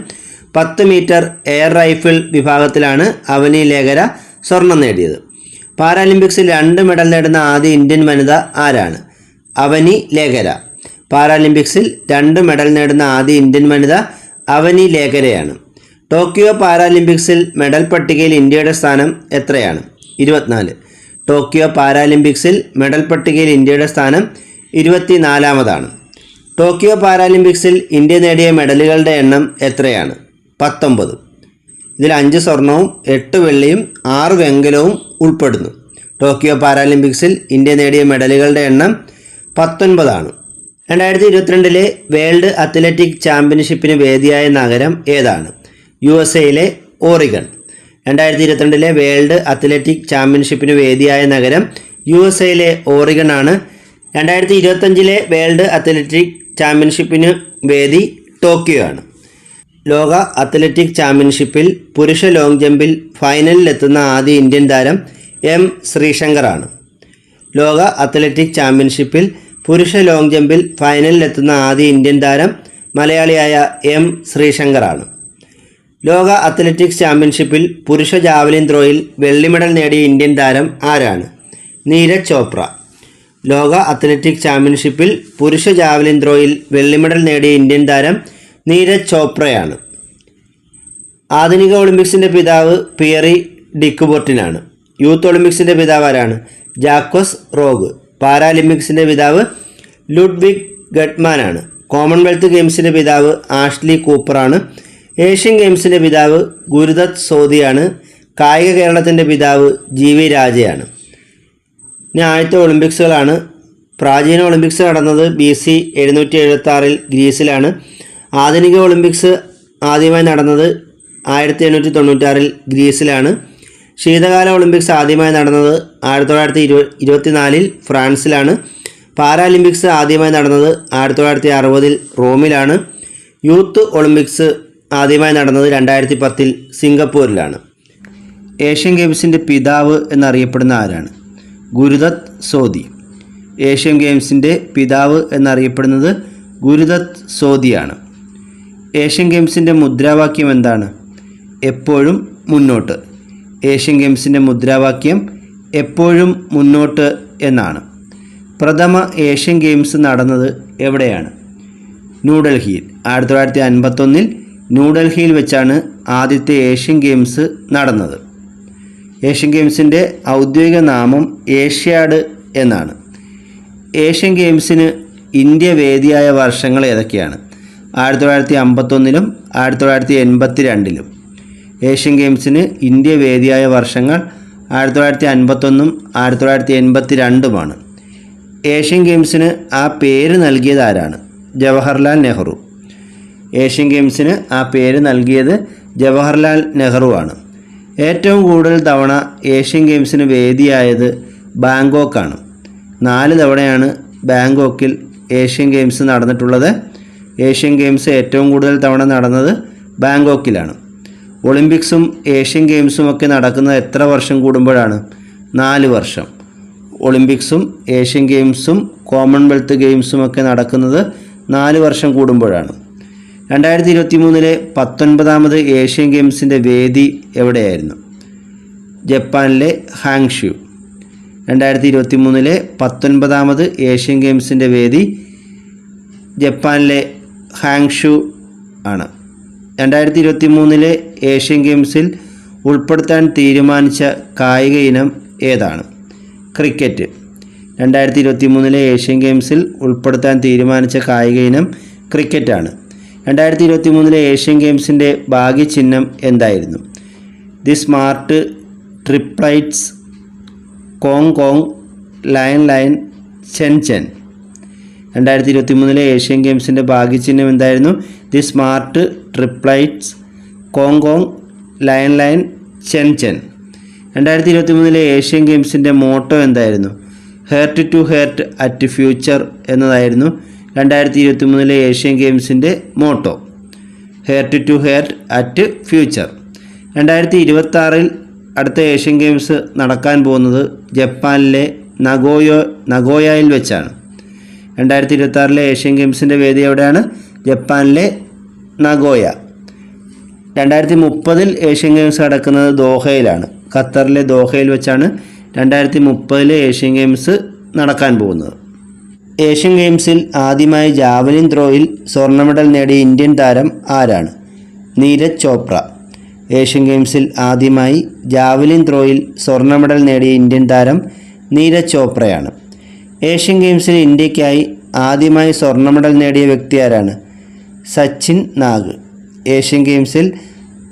10 മീറ്റർ എയർ റൈഫിൾ വിഭാഗത്തിലാണ് അവനി ലേഖര സ്വർണം നേടിയത്. പാരാലിമ്പിക്സിൽ 2 മെഡൽ നേടുന്ന ആദ്യ ഇന്ത്യൻ വനിത ആരാണ്? അവനി ലേഖര. പാരാലിമ്പിക്സിൽ 2 മെഡൽ നേടുന്ന ആദ്യ ഇന്ത്യൻ വനിത അവനി ലേഖരയാണ്. ടോക്കിയോ പാരാലിമ്പിക്സിൽ മെഡൽ പട്ടികയിൽ ഇന്ത്യയുടെ സ്ഥാനം എത്രയാണ്? 24. ടോക്കിയോ പാരാലിമ്പിക്സിൽ മെഡൽ പട്ടികയിൽ ഇന്ത്യയുടെ സ്ഥാനം 24-ാമതാണ്. ടോക്കിയോ പാരാലിമ്പിക്സിൽ ഇന്ത്യ നേടിയ മെഡലുകളുടെ എണ്ണം എത്രയാണ്? 19. ഇതിൽ 5 സ്വർണവും 8 വെള്ളിയും 6 വെങ്കലവും ഉൾപ്പെടുന്നു. ടോക്കിയോ പാരാലിമ്പിക്സിൽ ഇന്ത്യ നേടിയ മെഡലുകളുടെ എണ്ണം 19 ആണ്. 2022 വേൾഡ് അത്ലറ്റിക് ചാമ്പ്യൻഷിപ്പിന് വേദിയായ നഗരം ഏതാണ്? USA Oregon. 2022 വേൾഡ് അത്ലറ്റിക് ചാമ്പ്യൻഷിപ്പിന് വേദിയായ നഗരം USA ഓറിഗൺ ആണ്. 2025 വേൾഡ് അത്ലറ്റിക് ചാമ്പ്യൻഷിപ്പിന് വേദി ടോക്കിയോ ആണ്. ലോക അത്ലറ്റിക് ചാമ്പ്യൻഷിപ്പിൽ പുരുഷ ലോങ് ജമ്പിൽ ഫൈനലിലെത്തുന്ന ആദ്യ ഇന്ത്യൻ താരം M. ശ്രീശങ്കറാണ്. ലോക അത്ലറ്റിക് ചാമ്പ്യൻഷിപ്പിൽ പുരുഷ ലോങ് ജമ്പിൽ ഫൈനലിലെത്തുന്ന ആദ്യ ഇന്ത്യൻ താരം മലയാളിയായ M. ശ്രീശങ്കറാണ്. ലോക അത്ലറ്റിക്സ് ചാമ്പ്യൻഷിപ്പിൽ പുരുഷ ജാവലിൻ ത്രോയിൽ വെള്ളി മെഡൽ നേടിയ ഇന്ത്യൻ താരം ആരാണ്? നീരജ് ചോപ്ര. ലോക അത്ലറ്റിക് ചാമ്പ്യൻഷിപ്പിൽ പുരുഷ ജാവലിൻ ത്രോയിൽ വെള്ളി മെഡൽ നേടിയ ഇന്ത്യൻ താരം നീരജ് ചോപ്രയാണ്. ആധുനിക ഒളിമ്പിക്സിൻ്റെ പിതാവ് പിയറി ഡിക്കുബോർട്ടിനാണ്. യൂത്ത് ഒളിമ്പിക്സിൻ്റെ പിതാവ് ആരാണ്? Jacques rogue. പാരാലിമ്പിക്സിൻ്റെ പിതാവ് ലുഡ്വിഗ് ഗട്ട്മാനാണ്. കോമൺവെൽത്ത് ഗെയിംസിൻ്റെ പിതാവ് ആഷ്ലി കൂപ്പറാണ്. ഏഷ്യൻ ഗെയിംസിൻ്റെ പിതാവ് ഗുരുദത്ത് സോദിയാണ്. കായിക കേരളത്തിൻ്റെ പിതാവ് GV രാജയാണ്. ഇനി ആദ്യത്തെ ഒളിമ്പിക്സുകളാണ്. പ്രാചീന ഒളിമ്പിക്സ് നടന്നത് BC 776 ഗ്രീസിലാണ്. ആധുനിക ഒളിമ്പിക്സ് ആദ്യമായി നടന്നത് 1896 ഗ്രീസിലാണ്. ശീതകാല ഒളിമ്പിക്സ് ആദ്യമായി നടന്നത് 1924 ഫ്രാൻസിലാണ്. പാരാലിമ്പിക്സ് ആദ്യമായി നടന്നത് 1960 റോമിലാണ്. യൂത്ത് ഒളിമ്പിക്സ് ആദ്യമായി നടന്നത് 2010 സിംഗപ്പൂരിലാണ്. ഏഷ്യൻ ഗെയിംസിൻ്റെ പിതാവ് എന്നറിയപ്പെടുന്ന ആരാണ്? ഗുരുദത്ത് സോദി. ഏഷ്യൻ ഗെയിംസിൻ്റെ പിതാവ് എന്നറിയപ്പെടുന്നത് ഗുരുദത്ത് സോദിയാണ്. ഏഷ്യൻ ഗെയിംസിൻ്റെ മുദ്രാവാക്യം എന്താണ്? എപ്പോഴും മുന്നോട്ട്. ഏഷ്യൻ ഗെയിംസിൻ്റെ മുദ്രാവാക്യം എപ്പോഴും മുന്നോട്ട് എന്നാണ്. പ്രഥമ ഏഷ്യൻ ഗെയിംസ് നടന്നത് എവിടെയാണ്? ന്യൂഡൽഹിയിൽ. 1951 ന്യൂഡൽഹിയിൽ വെച്ചാണ് ആദ്യത്തെ ഏഷ്യൻ ഗെയിംസ് നടന്നത്. ഏഷ്യൻ ഗെയിംസിൻ്റെ ഔദ്യോഗിക നാമം ഏഷ്യാഡ് എന്നാണ്. ഏഷ്യൻ ഗെയിംസിന് ഇന്ത്യ വേദിയായ വർഷങ്ങൾ ഏതൊക്കെയാണ്? 1951 1982 ഏഷ്യൻ ഗെയിംസിന് ഇന്ത്യ വേദിയായ വർഷങ്ങൾ 1951 1982 ഏഷ്യൻ ഗെയിംസിന് ആ പേര് നൽകിയത് ആരാണ്? ജവഹർലാൽ നെഹ്റു. ഏഷ്യൻ ഗെയിംസിന് ആ പേര് നൽകിയത് ജവഹർലാൽ നെഹ്റു ആണ്. ഏറ്റവും കൂടുതൽ തവണ ഏഷ്യൻ ഗെയിംസിന് വേദിയായത് ബാങ്കോക്കാണ്. 4 തവണയാണ് ബാങ്കോക്കിൽ ഏഷ്യൻ ഗെയിംസ് നടന്നിട്ടുള്ളത്. ഏഷ്യൻ ഗെയിംസ് ഏറ്റവും കൂടുതൽ തവണ നടന്നത് ബാങ്കോക്കിലാണ്. ഒളിമ്പിക്സും ഏഷ്യൻ ഗെയിംസും ഒക്കെ നടക്കുന്നത് എത്ര വർഷം കൂടുമ്പോഴാണ്? 4 വർഷം. ഒളിമ്പിക്സും ഏഷ്യൻ ഗെയിംസും കോമൺവെൽത്ത് ഗെയിംസും ഒക്കെ നടക്കുന്നത് 4 വർഷം കൂടുമ്പോഴാണ്. 2023 19ാമത് ഏഷ്യൻ ഗെയിംസിൻ്റെ വേദി എവിടെയായിരുന്നു? ജപ്പാനിലെ ഹാങ്ഷു. 2023 19ാമത് ഏഷ്യൻ ഗെയിംസിൻ്റെ വേദി ജപ്പാനിലെ ഹാങ്ഷു ആണ്. 2023 ഏഷ്യൻ ഗെയിംസിൽ ഉൾപ്പെടുത്താൻ തീരുമാനിച്ച കായിക ഇനം ഏതാണ്? ക്രിക്കറ്റ്. 2023 ഏഷ്യൻ ഗെയിംസിൽ ഉൾപ്പെടുത്താൻ തീരുമാനിച്ച കായിക ഇനം ക്രിക്കറ്റാണ്. 2023 ഏഷ്യൻ ഗെയിംസിൻ്റെ ഭാഗ്യചിഹ്നം എന്തായിരുന്നു? The smart, triplets, Congcong, Lianlian, Chenchen. 2023 Asian ഗെയിംസിൻ്റെ ഭാഗ്യചിഹ്നം എന്തായിരുന്നു? The smart, triplets, Congcong, Lianlian, Chenchen. 2023 Asian ഗെയിംസിൻ്റെ മോട്ടോ എന്തായിരുന്നു? Heart to heart at future എന്നതായിരുന്നു 2023 ഏഷ്യൻ ഗെയിംസിൻ്റെ motto. Heart to heart at future. 2026 അടുത്ത Asian games നടക്കാൻ പോകുന്നത് ജപ്പാനിലെ നഗോയയിൽ വെച്ചാണ്. 2026 ഏഷ്യൻ ഗെയിംസിൻ്റെ വേദി എവിടെയാണ്? ജപ്പാനിലെ നഗോയ. 2030 ഏഷ്യൻ ഗെയിംസ് നടക്കുന്നത് ദോഹയിലാണ്. ഖത്തറിലെ ദോഹയിൽ വെച്ചാണ് 2030 ഏഷ്യൻ ഗെയിംസ് നടക്കാൻ പോകുന്നത്. ഏഷ്യൻ ഗെയിംസിൽ ആദ്യമായി ജാവലിൻ ത്രോയിൽ സ്വർണ്ണ മെഡൽ നേടിയ ഇന്ത്യൻ താരം ആരാണ്? നീരജ് ചോപ്ര. ഏഷ്യൻ ഗെയിംസിൽ ആദ്യമായി ജാവലിൻ ത്രോയിൽ സ്വർണ്ണ മെഡൽ നേടിയ ഇന്ത്യൻ താരം നീരജ് ചോപ്രയാണ്. ഏഷ്യൻ ഗെയിംസിൽ ഇന്ത്യയ്ക്കായി ആദ്യമായി സ്വർണ്ണ മെഡൽ നേടിയ വ്യക്തി ആരാണ്? സച്ചിൻ നാഗ്. ഏഷ്യൻ ഗെയിംസിൽ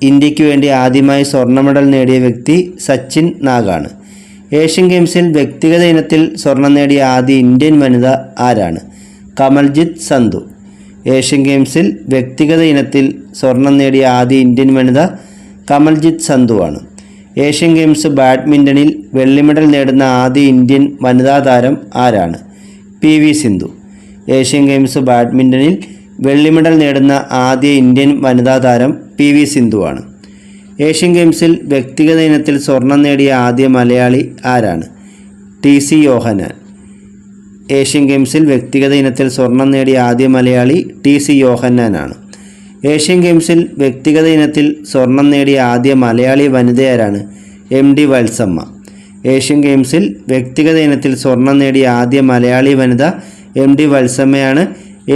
ഇന്ത്യക്ക് വേണ്ടി ആദ്യമായി സ്വർണ്ണ മെഡൽ നേടിയ വ്യക്തി സച്ചിൻ നാഗാണ്. ഏഷ്യൻ ഗെയിംസിൽ വ്യക്തിഗത ഇനത്തിൽ സ്വർണം നേടിയ ആദ്യ ഇന്ത്യൻ വനിത ആരാണ്? കമൽജിത്ത് സന്ധു. ഏഷ്യൻ ഗെയിംസിൽ വ്യക്തിഗത ഇനത്തിൽ സ്വർണം നേടിയ ആദ്യ ഇന്ത്യൻ വനിത കമൽജിത്ത് സന്ധുവാണ്. ഏഷ്യൻ ഗെയിംസ് ബാഡ്മിൻ്റണിൽ വെള്ളി മെഡൽ നേടുന്ന ആദ്യ ഇന്ത്യൻ വനിതാ താരം ആരാണ്? PV സിന്ധു. ഏഷ്യൻ ഗെയിംസ് ബാഡ്മിൻ്റണിൽ വെള്ളി മെഡൽ നേടുന്ന ആദ്യ ഇന്ത്യൻ വനിതാ താരം PV സിന്ധുവാണ്. ഏഷ്യൻ ഗെയിംസിൽ വ്യക്തിഗത ഇനത്തിൽ സ്വർണം നേടിയ ആദ്യ മലയാളി ആരാണ്? TC യോഹന്നാൻ. ഏഷ്യൻ ഗെയിംസിൽ വ്യക്തിഗത ഇനത്തിൽ സ്വർണം നേടിയ ആദ്യ മലയാളി TC യോഹന്നാനാണ്. ഏഷ്യൻ ഗെയിംസിൽ വ്യക്തിഗത ഇനത്തിൽ സ്വർണം നേടിയ ആദ്യ മലയാളി വനിതയാരാണ്? MD വത്സമ്മ. ഏഷ്യൻ ഗെയിംസിൽ വ്യക്തിഗത ഇനത്തിൽ സ്വർണം നേടിയ ആദ്യ മലയാളി വനിത MD വത്സമ്മയാണ്.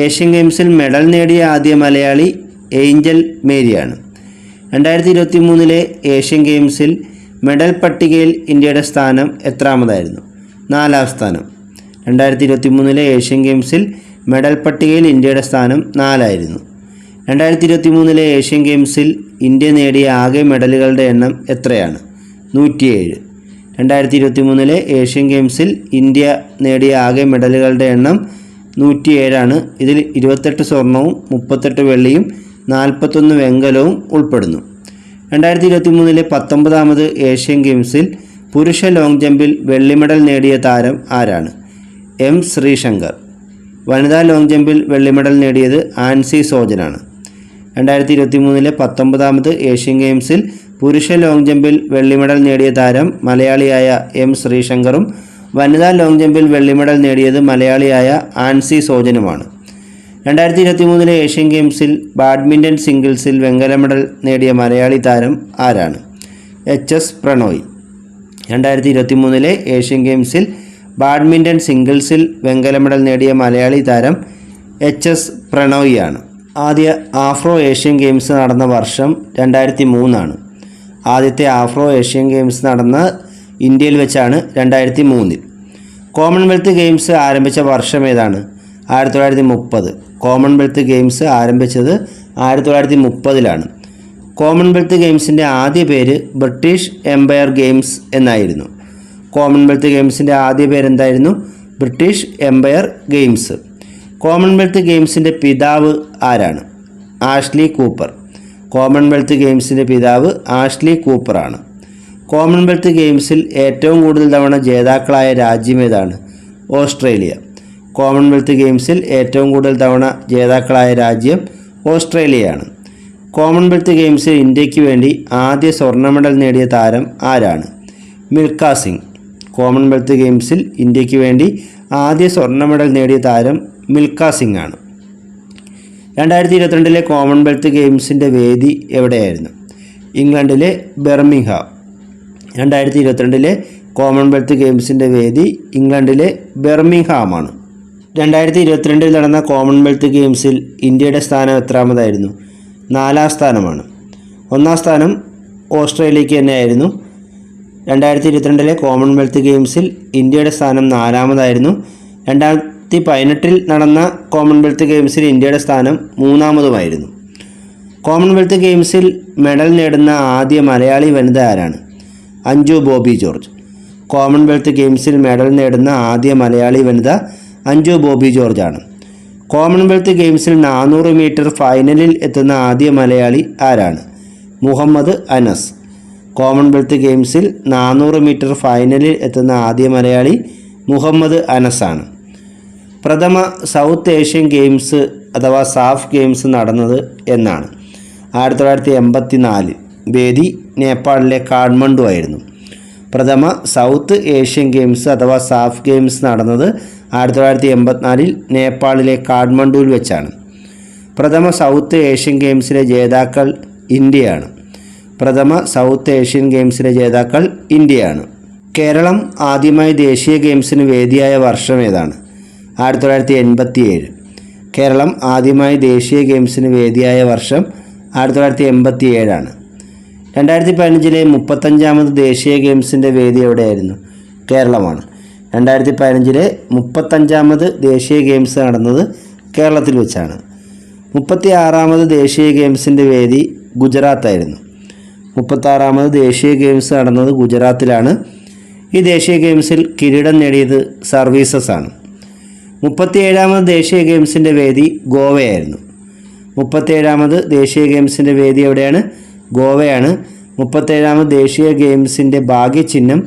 ഏഷ്യൻ ഗെയിംസിൽ മെഡൽ നേടിയ ആദ്യ മലയാളി ഏഞ്ചൽ മേരിയാണ്. 2023 ഏഷ്യൻ ഗെയിംസിൽ മെഡൽ പട്ടികയിൽ ഇന്ത്യയുടെ സ്ഥാനം എത്രാമതായിരുന്നു? 4-ാം സ്ഥാനം. 2023 ഏഷ്യൻ ഗെയിംസിൽ മെഡൽ പട്ടികയിൽ ഇന്ത്യയുടെ സ്ഥാനം 4-ആയിരുന്നു. 2023 ഏഷ്യൻ ഗെയിംസിൽ ഇന്ത്യ നേടിയ ആകെ മെഡലുകളുടെ എണ്ണം എത്രയാണ്? 107. 2023 ഏഷ്യൻ ഗെയിംസിൽ ഇന്ത്യ നേടിയ ആകെ മെഡലുകളുടെ എണ്ണം 107ആണ്. ഇതിൽ 28 സ്വർണവും 38 വെള്ളിയും 41 വെങ്കലവും ഉൾപ്പെടുന്നു. 2023 19ാമത് ഏഷ്യൻ ഗെയിംസിൽ പുരുഷ ലോങ് ജമ്പിൽ വെള്ളി മെഡൽ നേടിയ താരം ആരാണ്? M ശ്രീശങ്കർ. വനിതാ ലോങ് ജമ്പിൽ വെള്ളി മെഡൽ നേടിയത് ആൻസി സോജനാണ്. 2023 19ാമത് ഏഷ്യൻ ഗെയിംസിൽ പുരുഷ ലോങ് ജമ്പിൽ വെള്ളി മെഡൽ നേടിയ താരം മലയാളിയായ M ശ്രീശങ്കറും വനിതാ ലോങ് ജമ്പിൽ വെള്ളി മെഡൽ നേടിയത് മലയാളിയായ ആൻസി സോജനുമാണ്. 2023 ഏഷ്യൻ ഗെയിംസിൽ ബാഡ്മിൻ്റൺ സിംഗിൾസിൽ വെങ്കല മെഡൽ നേടിയ മലയാളി താരം ആരാണ്? HS പ്രണോയ്. 2023 ഏഷ്യൻ ഗെയിംസിൽ ബാഡ്മിൻ്റൺ സിംഗിൾസിൽ വെങ്കല മെഡൽ നേടിയ മലയാളി താരം HS പ്രണോയിയാണ്. ആദ്യ ആഫ്രോ ഏഷ്യൻ ഗെയിംസ് നടന്ന വർഷം 2003 ആദ്യത്തെ ആഫ്രോ ഏഷ്യൻ ഗെയിംസ് നടന്ന ഇന്ത്യയിൽ വെച്ചാണ് 2003. കോമൺവെൽത്ത് ഗെയിംസ് ആരംഭിച്ച വർഷം ഏതാണ്? 1930. കോമൺവെൽത്ത് ഗെയിംസ് ആരംഭിച്ചത് 1930 കോമൺവെൽത്ത് ഗെയിംസിൻ്റെ ആദ്യ പേര് ബ്രിട്ടീഷ് എംപയർ ഗെയിംസ് എന്നായിരുന്നു. കോമൺവെൽത്ത് ഗെയിംസിൻ്റെ ആദ്യ പേരെന്തായിരുന്നു? British Empire Games. കോമൺവെൽത്ത് ഗെയിംസിൻ്റെ പിതാവ് ആരാണ്? Ashley Cooper. കോമൺവെൽത്ത് ഗെയിംസിൻ്റെ പിതാവ് ആഷ്ലി കൂപ്പറാണ്. കോമൺവെൽത്ത് ഗെയിംസിൽ ഏറ്റവും കൂടുതൽ തവണ ജേതാക്കളായ രാജ്യം ഏതാണ്? ഓസ്ട്രേലിയ. കോമൺവെൽത്ത് ഗെയിംസിൽ ഏറ്റവും കൂടുതൽ തവണ ജേതാക്കളായ രാജ്യം ഓസ്ട്രേലിയയാണ്. കോമൺവെൽത്ത് ഗെയിംസിൽ ഇന്ത്യക്ക് വേണ്ടി ആദ്യ സ്വർണ്ണ മെഡൽ നേടിയ താരം ആരാണ്? മിൽഖ സിംഗ്. കോമൺവെൽത്ത് ഗെയിംസിൽ ഇന്ത്യക്ക് വേണ്ടി ആദ്യ സ്വർണ്ണ മെഡൽ നേടിയ താരം മിൽഖ സിംഗ് ആണ്. 2022 കോമൺവെൽത്ത് ഗെയിംസിൻ്റെ വേദി എവിടെയായിരുന്നു? ഇംഗ്ലണ്ടിലെ ബെർമിംഗ്ഹാം. 2022 കോമൺവെൽത്ത് ഗെയിംസിൻ്റെ വേദി ഇംഗ്ലണ്ടിലെ ബെർമിംഗ്ഹാമാണ്. 2022 നടന്ന കോമൺവെൽത്ത് ഗെയിംസിൽ ഇന്ത്യയുടെ സ്ഥാനം എത്രാമതായിരുന്നു? 4-ാം സ്ഥാനമാണ്. 1-ാം സ്ഥാനം ഓസ്ട്രേലിയക്ക് തന്നെയായിരുന്നു. 2022 കോമൺവെൽത്ത് ഗെയിംസിൽ ഇന്ത്യയുടെ സ്ഥാനം 4-ാമതായിരുന്നു. 2018 നടന്ന കോമൺവെൽത്ത് ഗെയിംസിൽ ഇന്ത്യയുടെ സ്ഥാനം 3-ാമതുമായിരുന്നു. കോമൺവെൽത്ത് ഗെയിംസിൽ മെഡൽ നേടുന്ന ആദ്യ മലയാളി വനിത ആരാണ്? അഞ്ജു ബോബി ജോർജ്. കോമൺവെൽത്ത് ഗെയിംസിൽ മെഡൽ നേടുന്ന ആദ്യ മലയാളി വനിത അഞ്ജു ബോബി ജോർജ് ആണ്. കോമൺവെൽത്ത് ഗെയിംസിൽ 400 മീറ്റർ ഫൈനലിൽ എത്തുന്ന ആദ്യ മലയാളി ആരാണ്? മുഹമ്മദ് അനസ്. കോമൺവെൽത്ത് ഗെയിംസിൽ 400 മീറ്റർ ഫൈനലിൽ എത്തുന്ന ആദ്യ മലയാളി മുഹമ്മദ് അനസാണ്. പ്രഥമ സൗത്ത് ഏഷ്യൻ ഗെയിംസ് അഥവാ സാഫ് ഗെയിംസ് നടന്നത് എന്നാണ്? 1984. വേദി നേപ്പാളിലെ കാഠ്മണ്ഡു ആയിരുന്നു. പ്രഥമ സൗത്ത് ഏഷ്യൻ ഗെയിംസ് അഥവാ സാഫ് ഗെയിംസ് നടന്നത് 1984 നേപ്പാളിലെ കാഠ്മണ്ഡുവിൽ വെച്ചാണ്. പ്രഥമ സൗത്ത് ഏഷ്യൻ ഗെയിംസിലെ ജേതാക്കൾ ഇന്ത്യയാണ്. പ്രഥമ സൗത്ത് ഏഷ്യൻ ഗെയിംസിലെ ജേതാക്കൾ ഇന്ത്യയാണ്. കേരളം ആദ്യമായി ദേശീയ ഗെയിംസിന് വേദിയായ വർഷം ഏതാണ്? 1987. കേരളം ആദ്യമായി ദേശീയ ഗെയിംസിന് വേദിയായ വർഷം 1987. 2015 35ാമത് ദേശീയ ഗെയിംസിൻ്റെ വേദി എവിടെയായിരുന്നു? കേരളമാണ്. 2015 35ാമത് ദേശീയ ഗെയിംസ് നടന്നത് കേരളത്തിൽ വെച്ചാണ്. 36ാമത് ദേശീയ ഗെയിംസിൻ്റെ വേദി ഗുജറാത്തായിരുന്നു. 36ാമത് ദേശീയ ഗെയിംസ് നടന്നത് ഗുജറാത്തിലാണ്. ഈ ദേശീയ ഗെയിംസിൽ കിരീടം നേടിയത് സർവീസസ് ആണ്. 37ാമത് ദേശീയ ഗെയിംസിൻ്റെ വേദി ഗോവയായിരുന്നു. 37ാമത് ദേശീയ ഗെയിംസിൻ്റെ വേദി എവിടെയാണ്? ഗോവയാണ്. 37ാമത് ദേശീയ ഗെയിംസിൻ്റെ ഭാഗ്യചിഹ്നം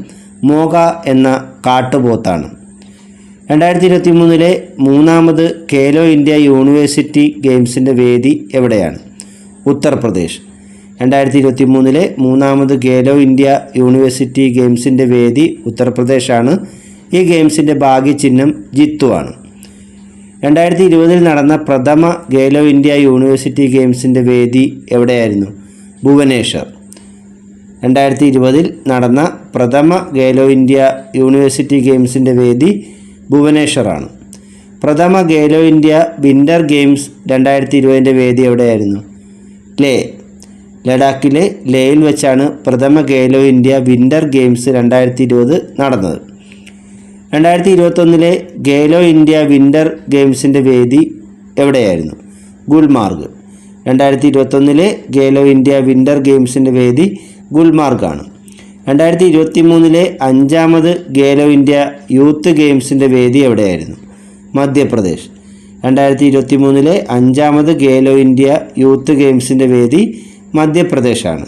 മോഗ എന്ന കാട്ടുപോത്താണ്. 2023 മൂന്നാമത് ഖേലോ ഇന്ത്യ യൂണിവേഴ്സിറ്റി ഗെയിംസിൻ്റെ വേദി എവിടെയാണ്? ഉത്തർപ്രദേശ്. 2023 മൂന്നാമത് ഖേലോ ഇന്ത്യ യൂണിവേഴ്സിറ്റി ഗെയിംസിൻ്റെ വേദി ഉത്തർപ്രദേശാണ്. ഈ ഗെയിംസിൻ്റെ ഭാഗ്യചിഹ്നം ജിത്തു ആണ്. 2020 നടന്ന പ്രഥമ ഖേലോ ഇന്ത്യ യൂണിവേഴ്സിറ്റി ഗെയിംസിൻ്റെ വേദി എവിടെയായിരുന്നു? ഭുവനേശ്വർ. 2020 നടന്ന പ്രഥമ ഖേലോ ഇന്ത്യ യൂണിവേഴ്സിറ്റി ഗെയിംസിൻ്റെ വേദി ഭുവനേശ്വറാണ്. പ്രഥമ ഖേലോ ഇന്ത്യ വിൻ്റർ ഗെയിംസ് 2020 വേദി എവിടെയായിരുന്നു? ലേ. ലഡാക്കിലെ ലേയിൽ വെച്ചാണ് പ്രഥമ ഖേലോ ഇന്ത്യ വിൻ്റർ ഗെയിംസ് 2020 നടന്നത്. 2021 ഖേലോ ഇന്ത്യ വിൻ്റർ ഗെയിംസിൻ്റെ വേദി എവിടെയായിരുന്നു? ഗുൽമാർഗ്. 2021 ഖേലോ ഇന്ത്യ വിൻ്റർ ഗെയിംസിൻ്റെ വേദി ഗുൽമാർഗാണ്. 2023 5ാമത് ഖേലോ ഇന്ത്യ യൂത്ത് ഗെയിംസിൻ്റെ വേദി എവിടെയായിരുന്നു? മധ്യപ്രദേശ്. 2023 5ാമത് ഖേലോ ഇന്ത്യ യൂത്ത് ഗെയിംസിൻ്റെ വേദി മധ്യപ്രദേശാണ്.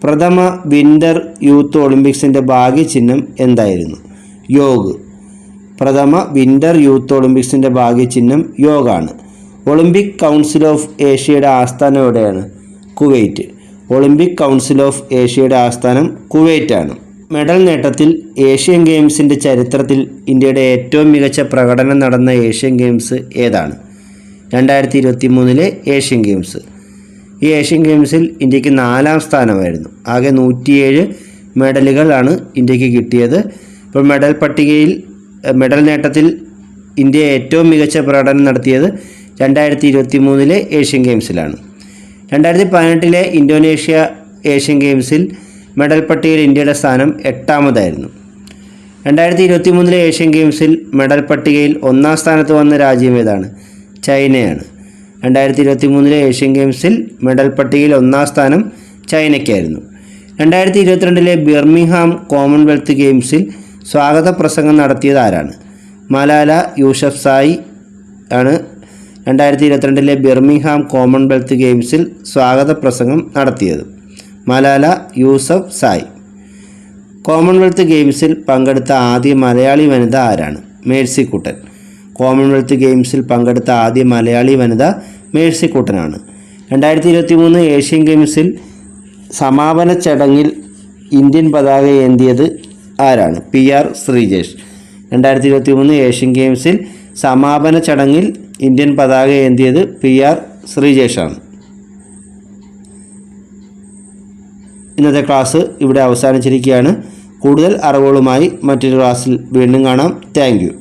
പ്രഥമ വിൻ്റർ യൂത്ത് ഒളിമ്പിക്സിൻ്റെ ഭാഗ്യചിഹ്നം എന്തായിരുന്നു? യോഗ്. പ്രഥമ വിൻ്റർ യൂത്ത് ഒളിമ്പിക്സിൻ്റെ ഭാഗ്യചിഹ്നം യോഗാണ്. ഒളിമ്പിക് കൗൺസിൽ ഓഫ് ഏഷ്യയുടെ ആസ്ഥാനം എവിടെയാണ്? കുവൈറ്റ്. ഒളിമ്പിക് കൗൺസിൽ ഓഫ് ഏഷ്യയുടെ ആസ്ഥാനം കുവൈറ്റാണ്. മെഡൽ നേട്ടത്തിൽ ഏഷ്യൻ ഗെയിംസിൻ്റെ ചരിത്രത്തിൽ ഇന്ത്യയുടെ ഏറ്റവും മികച്ച പ്രകടനം നടന്ന ഏഷ്യൻ ഗെയിംസ് ഏതാണ്? 2023 ഏഷ്യൻ ഗെയിംസ്. ഈ ഏഷ്യൻ ഗെയിംസിൽ ഇന്ത്യക്ക് 4ാം സ്ഥാനമായിരുന്നു. ആകെ 107 മെഡലുകളാണ് ഇന്ത്യക്ക് കിട്ടിയത്. ഇപ്പോൾ മെഡൽ നേട്ടത്തിൽ ഇന്ത്യ ഏറ്റവും മികച്ച പ്രകടനം നടത്തിയത് 2023 ഏഷ്യൻ ഗെയിംസിലാണ്. 2018 ഇന്തോനേഷ്യ ഏഷ്യൻ ഗെയിംസിൽ മെഡൽ പട്ടികയിൽ ഇന്ത്യയുടെ സ്ഥാനം 8ാമതായിരുന്നു. 2023 ഏഷ്യൻ ഗെയിംസിൽ മെഡൽ പട്ടികയിൽ 1ാം സ്ഥാനത്ത് വന്ന രാജ്യം ഏതാണ്? ചൈനയാണ്. 2023 ഏഷ്യൻ ഗെയിംസിൽ മെഡൽ പട്ടികയിൽ 1ാം സ്ഥാനം ചൈനയ്ക്കായിരുന്നു. 2022 ബിർമിംഗ്ഹാം കോമൺവെൽത്ത് ഗെയിംസിൽ സ്വാഗത പ്രസംഗം നടത്തിയത് ആരാണ്? മലാല യൂസഫ്സായി ആണ്. 2022 ബിർമിംഗ്ഹാം കോമൺവെൽത്ത് ഗെയിംസിൽ സ്വാഗത പ്രസംഗം നടത്തിയത് മലാല യൂസഫ്സായി. കോമൺവെൽത്ത് ഗെയിംസിൽ പങ്കെടുത്ത ആദ്യ മലയാളി വനിത ആരാണ്? മേഴ്സിക്കുട്ടൻ. കോമൺവെൽത്ത് ഗെയിംസിൽ പങ്കെടുത്ത ആദ്യ മലയാളി വനിത മേഴ്സിക്കുട്ടനാണ്. 2023 ഏഷ്യൻ ഗെയിംസിൽ സമാപന ചടങ്ങിൽ ഇന്ത്യൻ പതാക ഏന്തിയത് ആരാണ്? PR ശ്രീജേഷ്. 2023 ഏഷ്യൻ ഗെയിംസിൽ സമാപന ചടങ്ങിൽ ഇന്ത്യൻ പതാക ഏന്തിയത് PR ശ്രീജേഷാണ്. ഇന്നത്തെ ക്ലാസ് ഇവിടെ അവസാനിച്ചിരിക്കുകയാണ്. കൂടുതൽ അറിവുകളുമായി മറ്റൊരു ക്ലാസ്സിൽ വീണ്ടും കാണാം. Thank you.